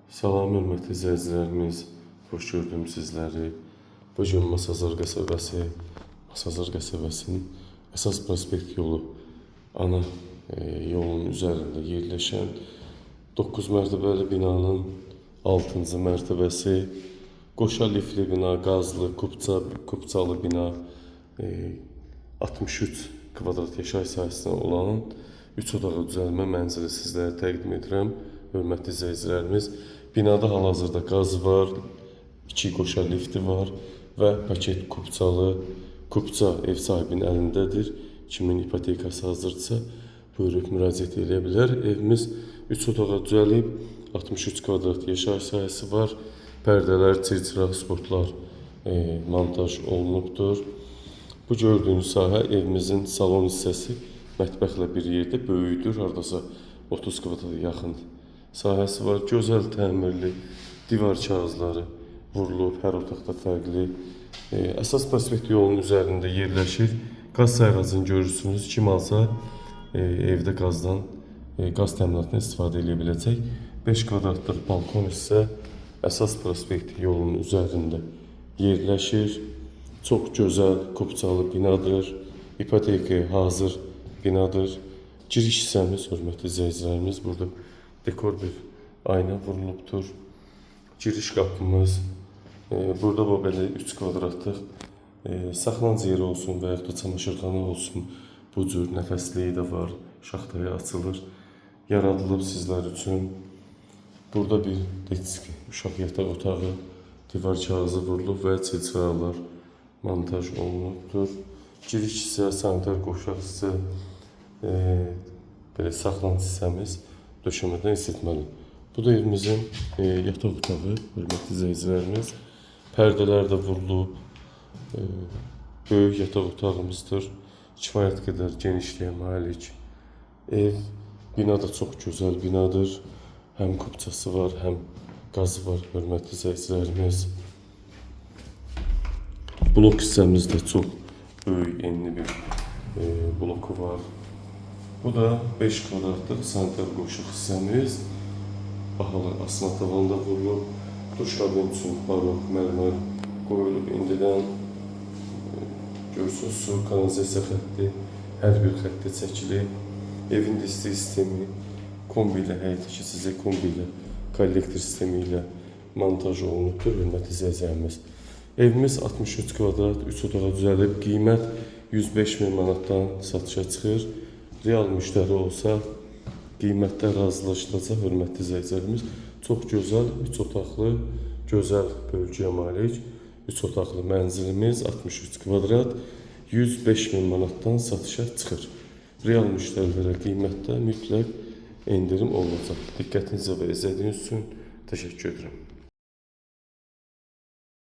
Salam, hörmətli izləyicilərimiz, xoş gördüm sizləri. Bu gün Masazır qəsəbəsinin əsas prospekt yolu ana yolun üzərində yerləşən 9 mərtəbəli binanın 6-cı mərtəbəsi, qoşa lifli bina, qazlı, kupçalı bina, 63 kvadrat yaşayış sahəsinə olan 3 otaqlı düzəlmə mənzili sizlərə təqdim edirəm. Hörmətli izləyicilərimiz, binada hal-hazırda qaz var, 2 qoşa lifti var və paket kupça ev sahibinin əlindədir. Kimin ipotekası hazırdırsa, buyurub müraciət edə bilər. Evimiz 3 otağa düzəlib, 63 kvadrat yaşayış sahəsi var. Pərdələr, çirçiraq, spotlar montaj olunubdur. Bu gördüyünüz sahə evimizin salon hissəsi, mətbəxlə bir yerdə böyükdür. Hardasa 30 kvadrata yaxın sahəsi var. Gözəl təmirli divar kağızları vurulub, hər otaqda fərqli. Əsas prospekt yolunun üzərində yerləşir. Qaz sayğacını görürsünüz. Kim alsa evdə qaz təminatından istifadə edə biləcək. 5 kvadratlıq balkon isə əsas prospekt yolunun üzərində yerləşir. Çox gözəl kupçalı binadır. İpotekaya hazır binadır. Giriş hissəmiz, hörmətli izləyicilərimiz, burada dekor bir ayna vurulubdur. Giriş qapımız, burada bu belə 3 kvadratlıq saxlanıcı yeri olsun və yaxud da çamaşırxana olsun. Bu cür nəfəsliyi də var, şaxtaya açılır. Yaradılıb sizlər üçün. Burada bir detski, uşaq yataq otağı, divar kağızı vurulub və çirçiraqlar montaj olunubdur. Giriş hissə, sanitar qoşaq hissə, belə saxlanıcı hissəmiz döşəmədən isitməli. Bu da evimizin yataq otağı, hörmətli izləyicilərimiz. Pərdələr də vurulub. Böyük yataq otağımızdır. Kifayət qədər genişliyə malik ev. Bina da çox gözəl binadır. Həm kupçası var, həm qazı var, hörmətli izləyicilərimiz. Blok hissəmizdə çox böyük, enli bir bloku var. Bu da 5 kvadratlıq sanitar qoşuq hissəmiz. Bahalı asma tavanda vurulub. Duş kabin üçün barok mərmər qoyulub. İndidən görsünüz, su kanalizasiya xətti hər bir xəttə çəkilib. Evin isti sistemi kombi ilə, həyata keçəcək kombi ilə, kollektor sistemi ilə montaj olunubdur, hörmətli izləyicilərimiz. Evimiz 63 kvadrat, 3 otağa düzəlib, qiymət 105 min manatdan satışa çıxır. Real müştəri olsa, qiymətdə razılaşdıracaq, hörmətli izləyicilərimiz. Çox gözəl, 3 otaqlı, gözəl bölgəyə malik 3 otaqlı mənzilimiz 63 kvadrat, 105 min manatdan satışa çıxır. Real müştərilərə qiymətdə mütləq endirim olunacaq. Diqqətinizə və izlədiyiniz üçün təşəkkür edirəm.